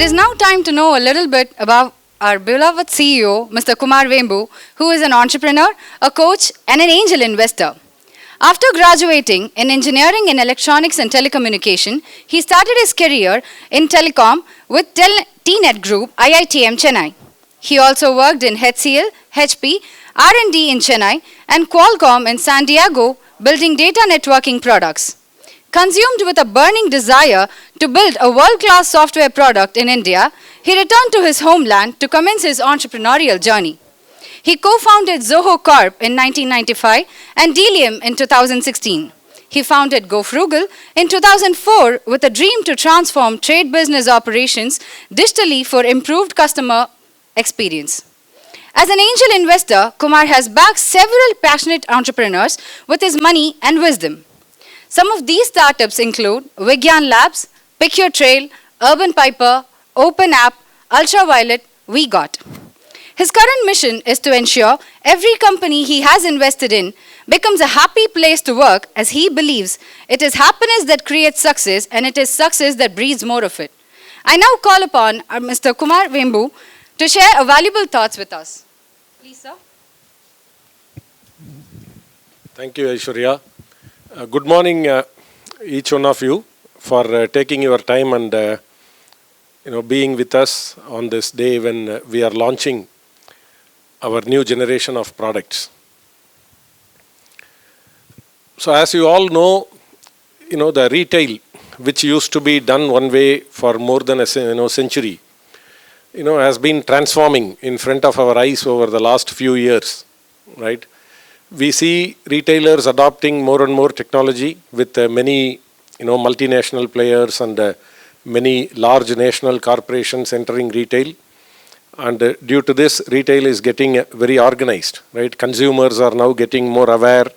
is now time to know a little bit about our beloved CEO, Mr. Kumar Vembu, who is an entrepreneur, a coach, and an angel investor. After graduating in engineering in electronics and telecommunication, he started his career in telecom with TNet Group, IITM Chennai. He also worked in HCL, HP, R&D in Chennai, and Qualcomm in San Diego, building data networking products. Consumed with a burning desire to build a world-class software product in India, he returned to his homeland to commence his entrepreneurial journey. He co-founded Zoho Corp in 1995 and Delium in 2016. He founded Gofrugal in 2004 with a dream to transform trade business operations digitally for improved customer experience. As an angel investor, Kumar has backed several passionate entrepreneurs with his money and wisdom. Some of these startups include Vigyan Labs, Pick Your Trail, Urban Piper, Open App, Ultraviolet, WeGot. His current mission is to ensure every company he has invested in becomes a happy place to work, as he believes it is happiness that creates success and it is success that breeds more of it. I now call upon Mr. Kumar Vembu to share valuable thoughts with us. Please, sir. Thank you, Aishwarya. Good morning, each one of you, for taking your time and being with us on this day when we are launching our new generation of products. So, as you all know, the retail, which used to be done one way for more than a century, has been transforming in front of our eyes over the last few years, right? We see retailers adopting more and more technology with many, multinational players and many large national corporations entering retail. And due to this, retail is getting very organized, right? Consumers are now getting more aware.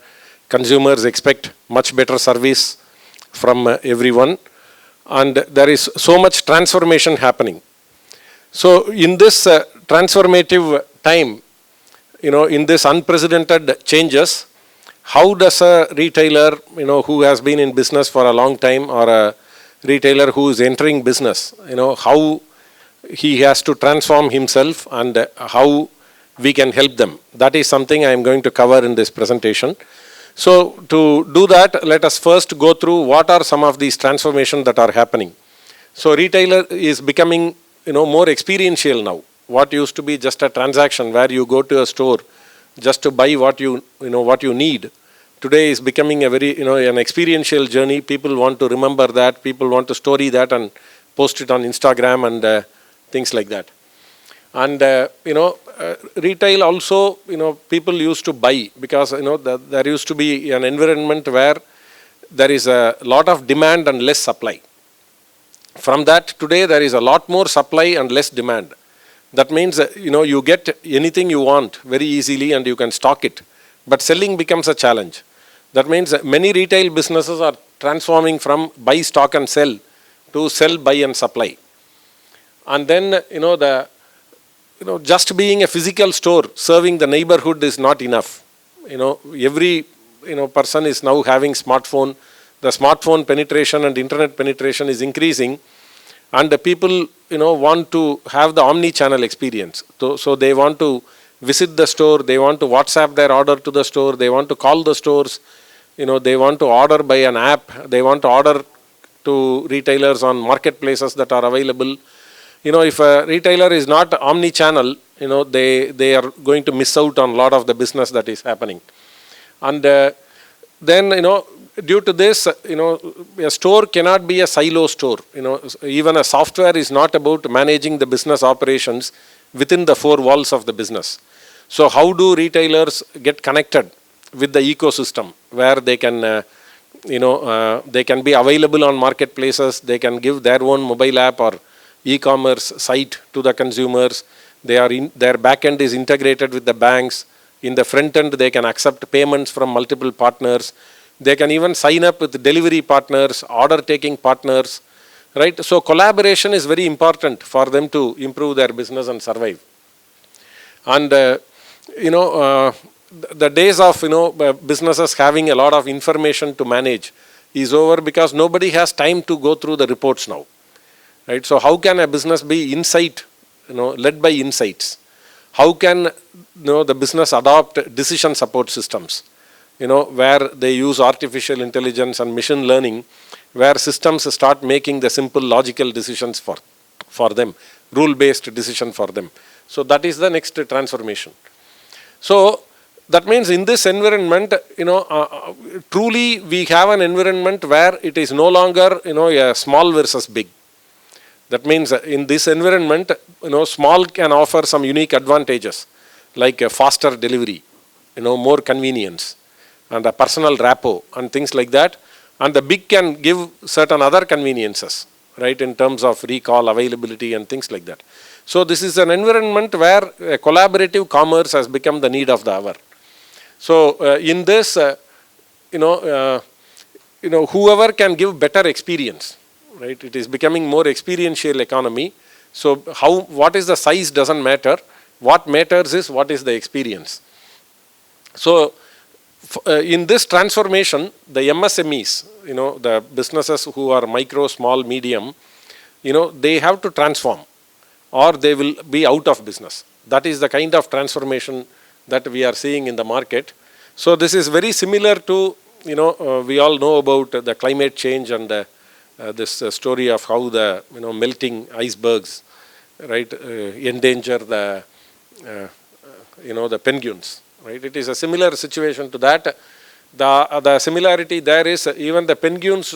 Consumers expect much better service from everyone. And there is so much transformation happening. So in this transformative time, in this unprecedented changes, how does a retailer, who has been in business for a long time, or a retailer who is entering business, how he has to transform himself and how we can help them? That is something I am going to cover in this presentation. So to do that, let us first go through what are some of these transformations that are happening. So retailer is becoming, more experiential now. What used to be just a transaction where you go to a store just to buy what you need, today is becoming a very, an experiential journey. People want to remember that. People want to story that and post it on Instagram and things like that. And, retail also, people used to buy because, there used to be an environment where there is a lot of demand and less supply. From that, today there is a lot more supply and less demand. That means, you get anything you want very easily and you can stock it. But selling becomes a challenge. That means many retail businesses are transforming from buy, stock and sell to sell, buy and supply. And then, just being a physical store serving the neighborhood is not enough. Every, person is now having smartphone. The smartphone penetration and internet penetration is increasing. And the people, want to have the omni-channel experience. So they want to visit the store, they want to WhatsApp their order to the store, they want to call the stores, they want to order by an app, they want to order to retailers on marketplaces that are available. If a retailer is not omni-channel, they are going to miss out on a lot of the business that is happening. And then, due to this, a store cannot be a silo store. Even a software is not about managing the business operations within the four walls of the business. So how do retailers get connected with the ecosystem where they can, they can be available on marketplaces, they can give their own mobile app or e-commerce site to the consumers. Their backend is integrated with the banks. In the front end, they can accept payments from multiple partners. They can even sign up with delivery partners, order-taking partners, right? So collaboration is very important for them to improve their business and survive. And, the days of, businesses having a lot of information to manage is over because nobody has time to go through the reports now. right? So how can a business be insight, led by insights? How can the business adopt decision support systems, where they use artificial intelligence and machine learning, where systems start making the simple logical decisions for them, rule-based decision for them. So that is the next transformation. So that means in this environment, truly we have an environment where it is no longer, a small versus big. That means in this environment, small can offer some unique advantages like a faster delivery, more convenience and a personal rapport and things like that. And the big can give certain other conveniences, right, in terms of recall, availability and things like that. So this is an environment where collaborative commerce has become the need of the hour. So in this, whoever can give better experience, right? It is becoming more experiential economy. So what is the size doesn't matter. What matters is what is the experience. So in this transformation, the MSMEs, the businesses who are micro, small, medium, they have to transform or they will be out of business. That is the kind of transformation that we are seeing in the market. So this is very similar to, we all know about the climate change and this story of how the melting icebergs, right, endanger the the penguins, right? It is a similar situation to that. The similarity there is even the penguins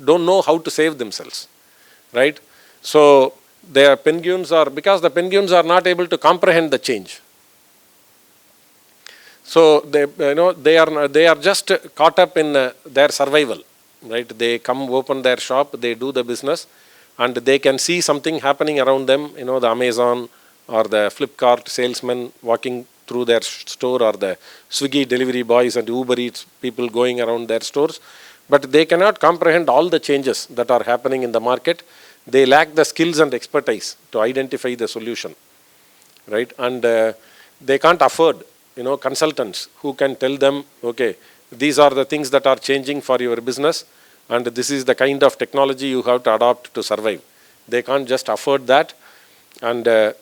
don't know how to save themselves, right? So their penguins are, because the penguins are not able to comprehend the change. So they are just caught up in their survival, right? They come open their shop, they do the business, and they can see something happening around them, the Amazon or the Flipkart salesman walking through their store, or the Swiggy delivery boys and Uber Eats people going around their stores. But they cannot comprehend all the changes that are happening in the market. They lack the skills and expertise to identify the solution, right? And they can't afford consultants who can tell them, okay, these are the things that are changing for your business and this is the kind of technology you have to adopt to survive. They can't just afford that, and they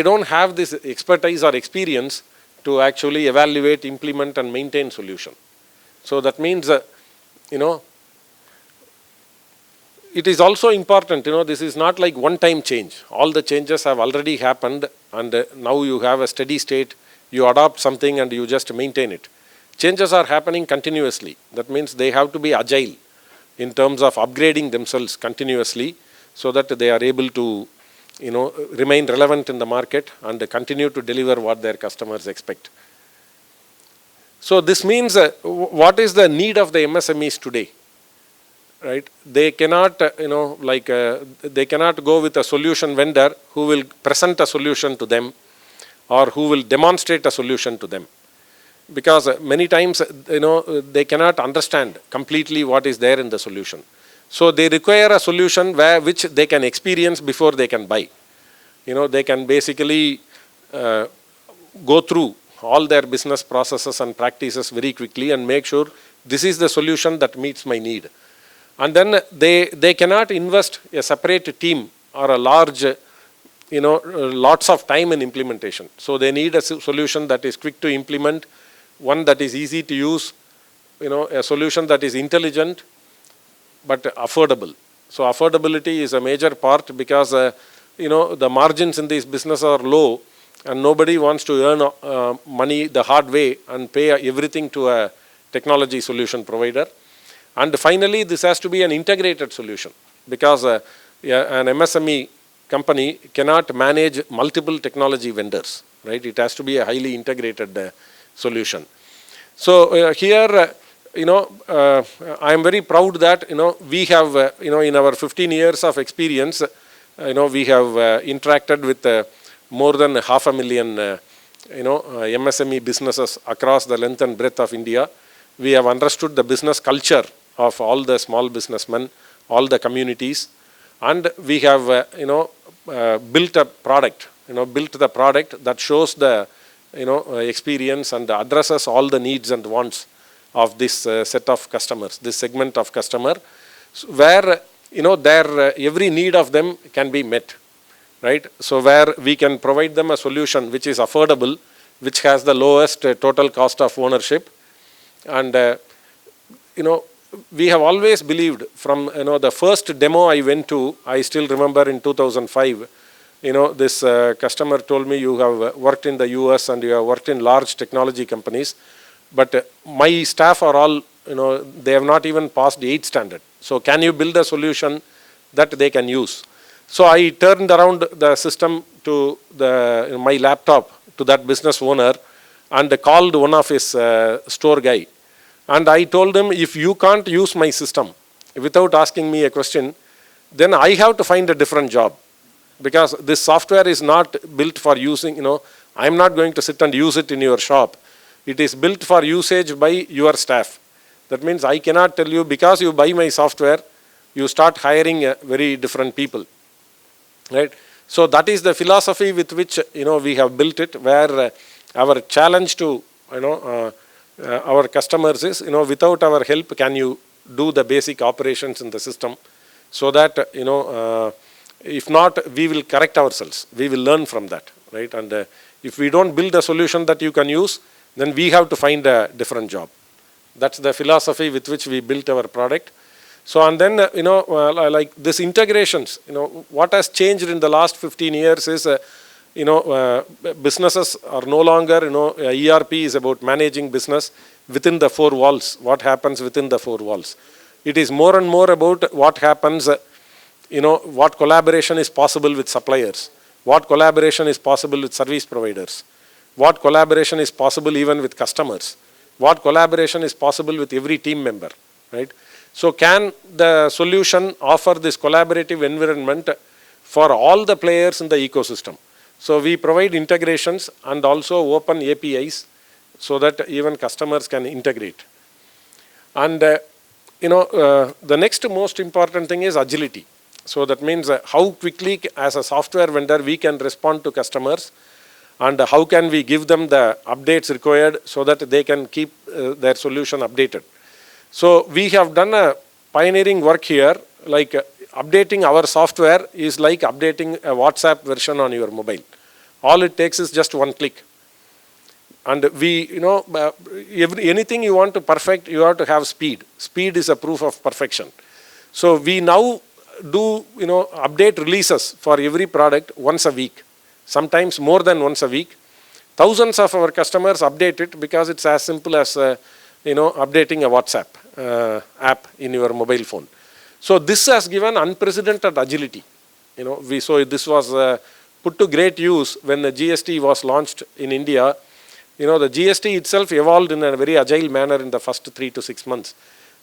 don't have this expertise or experience to actually evaluate, implement and maintain solution. So that means it is also important, this is not like one-time change. All the changes have already happened and now you have a steady state. You adopt something and you just maintain it. Changes are happening continuously. That means they have to be agile in terms of upgrading themselves continuously so that they are able to remain relevant in the market and continue to deliver what their customers expect. So this means what is the need of the MSMEs today? Right? They cannot, they cannot go with a solution vendor who will present a solution to them or who will demonstrate a solution to them. Because many times, they cannot understand completely what is there in the solution. So they require a solution which they can experience before they can buy. They can basically go through all their business processes and practices very quickly and make sure this is the solution that meets my need. And then they cannot invest a separate team or a large, lots of time in implementation. So they need a solution that is quick to implement, one that is easy to use, a solution that is intelligent but affordable. So affordability is a major part because, the margins in this business are low and nobody wants to earn money the hard way and pay everything to a technology solution provider. And finally, this has to be an integrated solution because an MSME company cannot manage multiple technology vendors, right? It has to be a highly integrated solution. So here, I am very proud that, we have, in our 15 years of experience, we have interacted with more than 500,000, MSME businesses across the length and breadth of India. We have understood the business culture of all the small businessmen, all the communities, and we have, built a product, built the product that shows the, experience and addresses all the needs and wants of this set of customers, this segment of customer, where their every need of them can be met, right? So where we can provide them a solution which is affordable, which has the lowest total cost of ownership, and we have always believed from the first demo I went to, I still remember in 2005, this customer told me, you have worked in the US and you have worked in large technology companies, but my staff are all, they have not even passed the 8th standard. So can you build a solution that they can use? So I turned around the system to my laptop to that business owner and called one of his store guy. And I told him, if you can't use my system without asking me a question, then I have to find a different job. Because this software is not built for using, I'm not going to sit and use it in your shop. It is built for usage by your staff. That means I cannot tell you, because you buy my software, you start hiring very different people, right? So that is the philosophy with which, we have built it, where our challenge to, our customers is, without our help, can you do the basic operations in the system, so that, if not, we will correct ourselves. We will learn from that, right? And if we don't build a solution that you can use, then we have to find a different job. That's the philosophy with which we built our product. So, and then, like this integrations, what has changed in the last 15 years is, businesses are no longer, ERP is about managing business within the four walls, what happens within the four walls. It is more and more about what happens, what collaboration is possible with suppliers, what collaboration is possible with service providers, what collaboration is possible even with customers, what collaboration is possible with every team member, right? So can the solution offer this collaborative environment for all the players in the ecosystem? So we provide integrations and also open APIs so that even customers can integrate. And the next most important thing is agility. So that means how quickly as a software vendor we can respond to customers, and how can we give them the updates required so that they can keep their solution updated. So we have done a pioneering work here, like updating our software is like updating a WhatsApp version on your mobile. All it takes is just one click. And we, anything you want to perfect, you have to have speed. Speed is a proof of perfection. So we now do, update releases for every product once a week, sometimes more than once a week. Thousands of our customers update it because it's as simple as, updating a WhatsApp app in your mobile phone. So this has given unprecedented agility. So this was put to great use when the GST was launched in India. The GST itself evolved in a very agile manner in the first 3 to 6 months.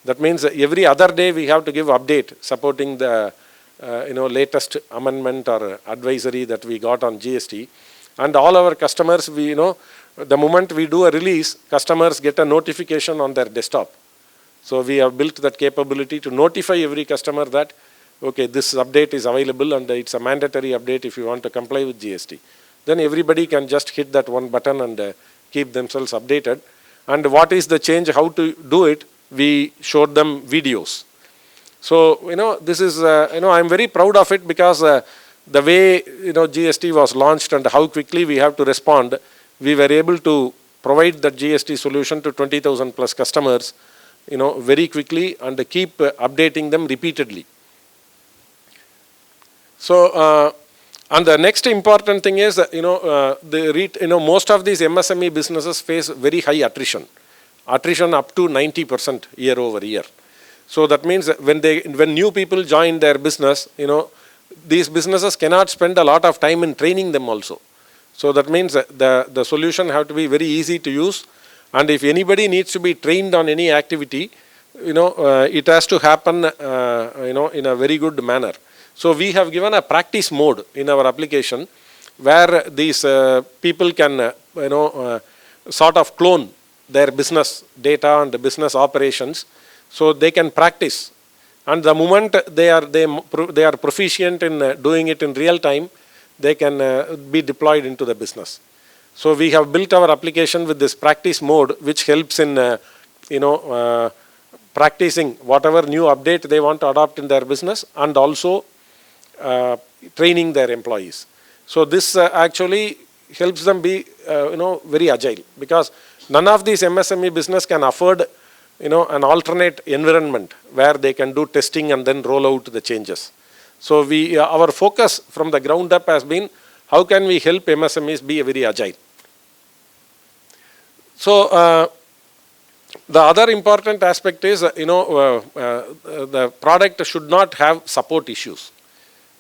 That means every other day we have to give update supporting the latest amendment or advisory that we got on GST. And all our customers, the moment we do a release, customers get a notification on their desktop. So we have built that capability to notify every customer that, okay, this update is available and it's a mandatory update if you want to comply with GST. Then everybody can just hit that one button and keep themselves updated. And what is the change, how to do it, we showed them videos. So, this is, I'm very proud of it because the way, GST was launched and how quickly we have to respond, we were able to provide that GST solution to 20,000 plus customers, very quickly and keep updating them repeatedly. So, and the next important thing is, most of these MSME businesses face very high attrition up to 90% year over year. So that means that when new people join their business, these businesses cannot spend a lot of time in training them also. So that means that the solution have to be very easy to use, and if anybody needs to be trained on any activity, it has to happen, in a very good manner. So we have given a practice mode in our application where these people can, sort of clone their business data and the business operations, so they can practice. And the moment they are proficient in doing it in real time, they can be deployed into the business. So we have built our application with this practice mode, which helps in, practicing whatever new update they want to adopt in their business, and also training their employees. So this actually helps them be very agile, because none of these MSME business can afford an alternate environment where they can do testing and then roll out the changes. So our focus from the ground up has been, how can we help MSMEs be very agile? So the other important aspect is, the product should not have support issues,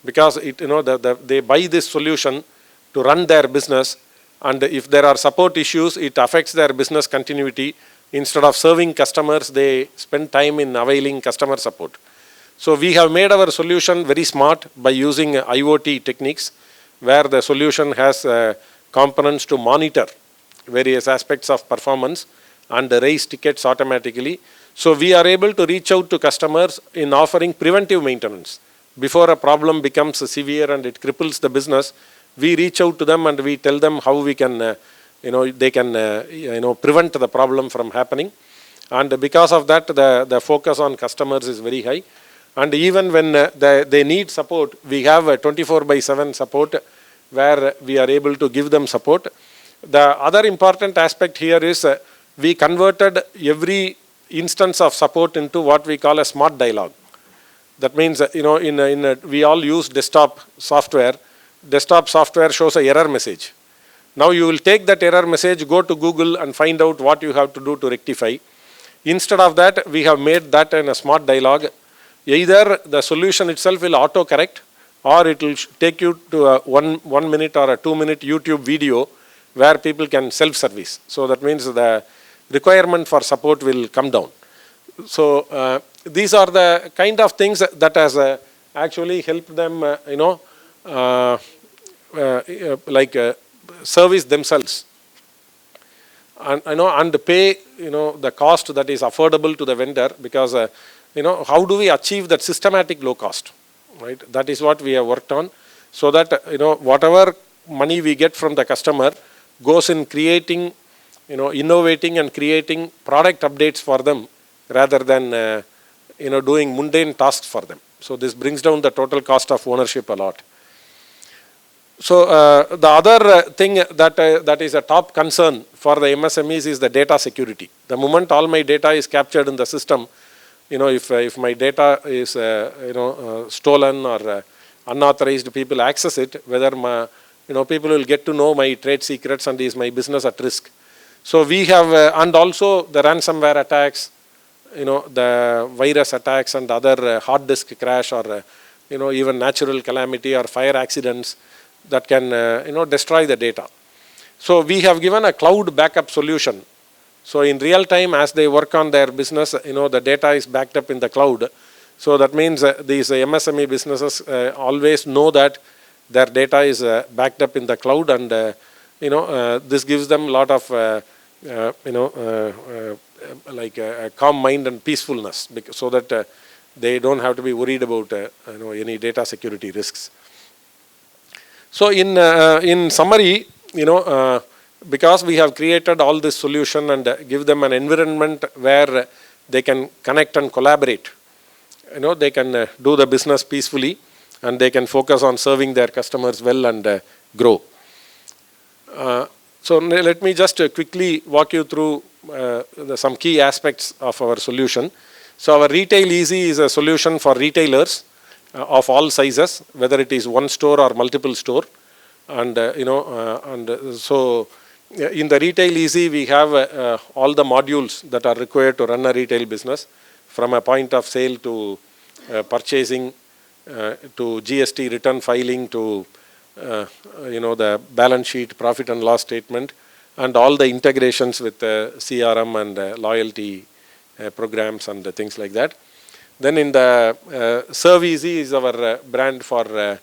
because they buy this solution to run their business, and if there are support issues, it affects their business continuity. Instead of serving customers, they spend time in availing customer support. So we have made our solution very smart by using IoT techniques, where the solution has components to monitor various aspects of performance and raise tickets automatically. So we are able to reach out to customers in offering preventive maintenance. Before a problem becomes severe and it cripples the business, we reach out to them and we tell them how we can, they can, prevent the problem from happening. And because of that, the focus on customers is very high. And even when they need support, we have a 24/7 support, where we are able to give them support. The other important aspect here is, we converted every instance of support into what we call a smart dialogue. That means, we all use desktop software. Desktop software shows an error message. Now you will take that error message, go to Google and find out what you have to do to rectify. Instead of that, we have made that in a smart dialogue. Either the solution itself will auto-correct, or it will take you to a 1 minute or a 2-minute YouTube video where people can self-service. So that means the requirement for support will come down. So these are the kind of things that has actually helped them, service themselves, and pay the cost that is affordable to the vendor, because how do we achieve that systematic low cost, right? That is what we have worked on, so that whatever money we get from the customer goes in creating, innovating and creating product updates for them, rather than doing mundane tasks for them. So this brings down the total cost of ownership a lot. So the other thing that is a top concern for the MSMEs is the data security. The moment all my data is captured in the system, if my data is stolen or unauthorized people access it, whether people will get to know my trade secrets, and is my business at risk. So we have, and also the ransomware attacks, the virus attacks and other hard disk crash, or even natural calamity or fire accidents that can destroy the data. So we have given a cloud backup solution. So in real time, as they work on their business, the data is backed up in the cloud. So that means these MSME businesses always know that their data is backed up in the cloud, and this gives them a lot of a calm mind and peacefulness, so that they don't have to be worried about any data security risks. So in summary, because we have created all this solution and give them an environment where they can connect and collaborate, they can do the business peacefully, and they can focus on serving their customers well and grow. So let me just quickly walk you through some key aspects of our solution. So our Retail Easy is a solution for retailers of all sizes, whether it is one store or multiple store. And so in the Retail Easy, we have all the modules that are required to run a retail business, from a point of sale to purchasing, to GST return filing, to the balance sheet, profit and loss statement, and all the integrations with CRM and loyalty programs and things like that. Then in the Serve Easy is our brand for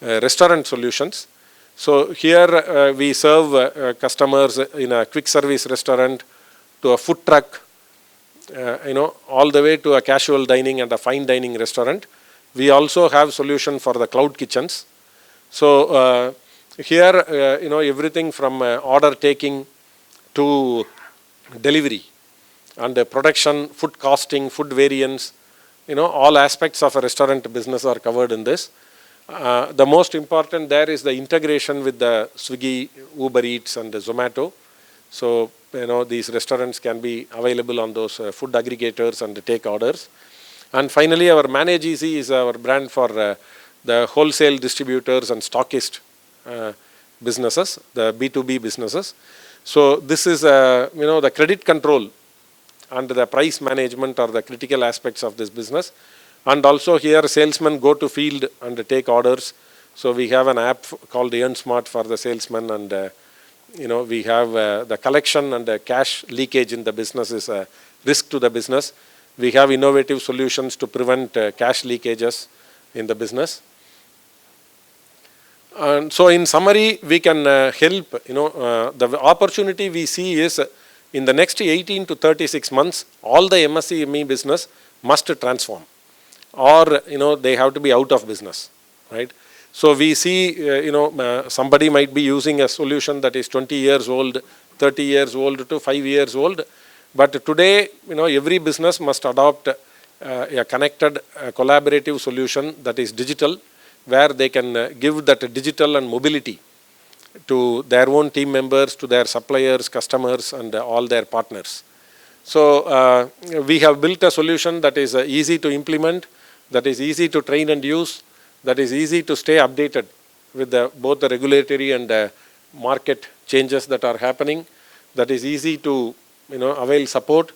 restaurant solutions. So here we serve customers in a quick service restaurant, to a food truck, all the way to a casual dining and a fine dining restaurant. We also have solution for the cloud kitchens. So here, everything from order taking to delivery, and production, food costing, food variance, all aspects of a restaurant business are covered in this. The most important there is the integration with the Swiggy, Uber Eats and the Zomato. So, these restaurants can be available on those food aggregators and take orders. And finally, our Manage Easy is our brand for the wholesale distributors and stockist businesses, the B2B businesses. So this is, the credit control and the price management are the critical aspects of this business. And also here, salesmen go to field and take orders. So we have an app called Earn Smart for the salesmen, and we have the collection and the cash leakage in the business is a risk to the business. We have innovative solutions to prevent cash leakages in the business. And so in summary, we can help, the opportunity we see is in the next 18 to 36 months, all the MSME business must transform, or, they have to be out of business, right? So we see, somebody might be using a solution that is 20 years old, 30 years old to 5 years old. But today, every business must adopt a connected, collaborative solution that is digital, where they can give that digital and mobility to their own team members, to their suppliers, customers, and all their partners. So we have built a solution that is easy to implement, that is easy to train and use, that is easy to stay updated with both the regulatory and market changes that are happening, that is easy to avail support,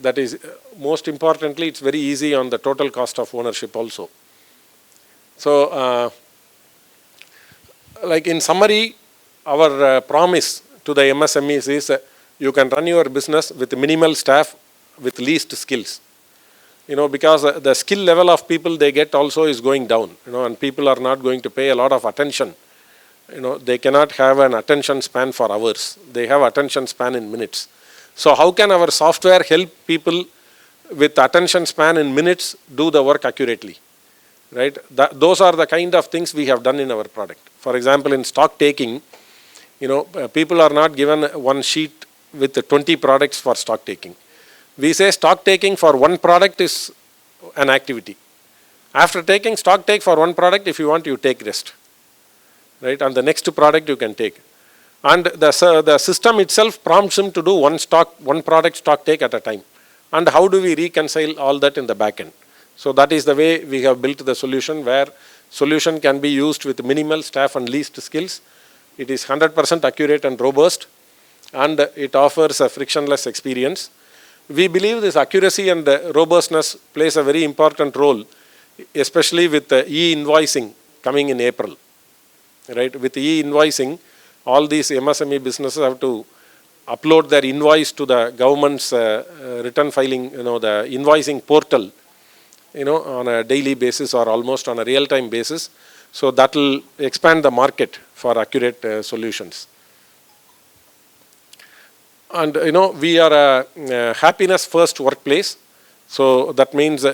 that is most importantly, it's very easy on the total cost of ownership also. So like in summary, our promise to the MSMEs is you can run your business with minimal staff, with least skills. Because the skill level of people they get also is going down, and people are not going to pay a lot of attention. They cannot have an attention span for hours. They have attention span in minutes. So how can our software help people with attention span in minutes do the work accurately, right? Those are the kind of things we have done in our product. For example, in stock taking, people are not given one sheet with 20 products for stock taking. We say stock taking for one product is an activity. After taking stock take for one product, if you want, you take rest, right? And the next product you can take. And the system itself prompts him to do one product stock take at a time. And how do we reconcile all that in the back end? So that is the way we have built the solution, where solution can be used with minimal staff and least skills. It is 100% accurate and robust, and it offers a frictionless experience. We believe this accuracy and robustness plays a very important role, especially with e-invoicing coming in April, right? With e-invoicing, all these MSME businesses have to upload their invoice to the government's return filing, the invoicing portal, on a daily basis or almost on a real-time basis. So that will expand the market for accurate solutions. And, we are a happiness-first workplace. So that means,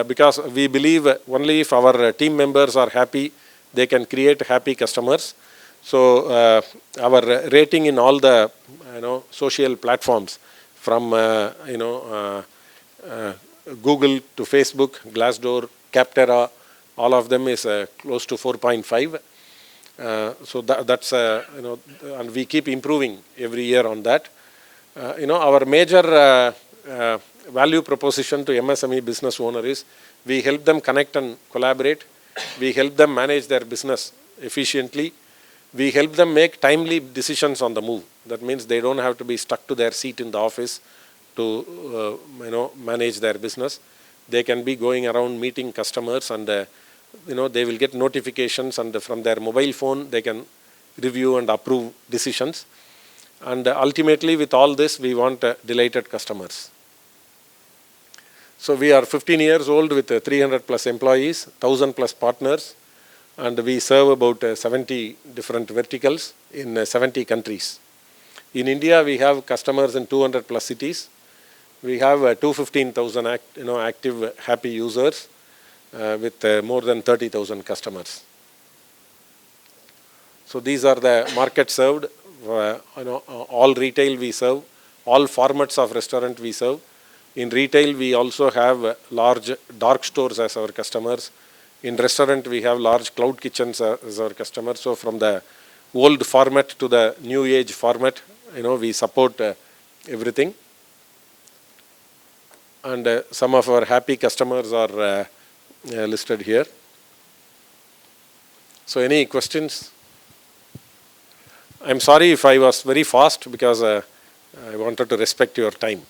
because we believe only if our team members are happy, they can create happy customers. So our rating in all the social platforms, from Google to Facebook, Glassdoor, Capterra, all of them is close to 4.5. So that's and we keep improving every year on that. Our major value proposition to MSME business owner is we help them connect and collaborate. We help them manage their business efficiently. We help them make timely decisions on the move. That means they don't have to be stuck to their seat in the office to manage their business. They can be going around meeting customers, and they will get notifications, and from their mobile phone they can review and approve decisions. And ultimately, with all this, we want delighted customers. So we are 15 years old with 300 plus employees, 1,000 plus partners, and we serve about 70 different verticals in 70 countries. In India, we have customers in 200 plus cities. We have 215,000 active happy users with more than 30,000 customers. So these are the markets served. All retail we serve, all formats of restaurant we serve. In retail, we also have large dark stores as our customers. In restaurant, we have large cloud kitchens as our customers. So from the old format to the new age format, we support everything. And some of our happy customers are listed here. So any questions? I'm sorry if I was very fast because I wanted to respect your time.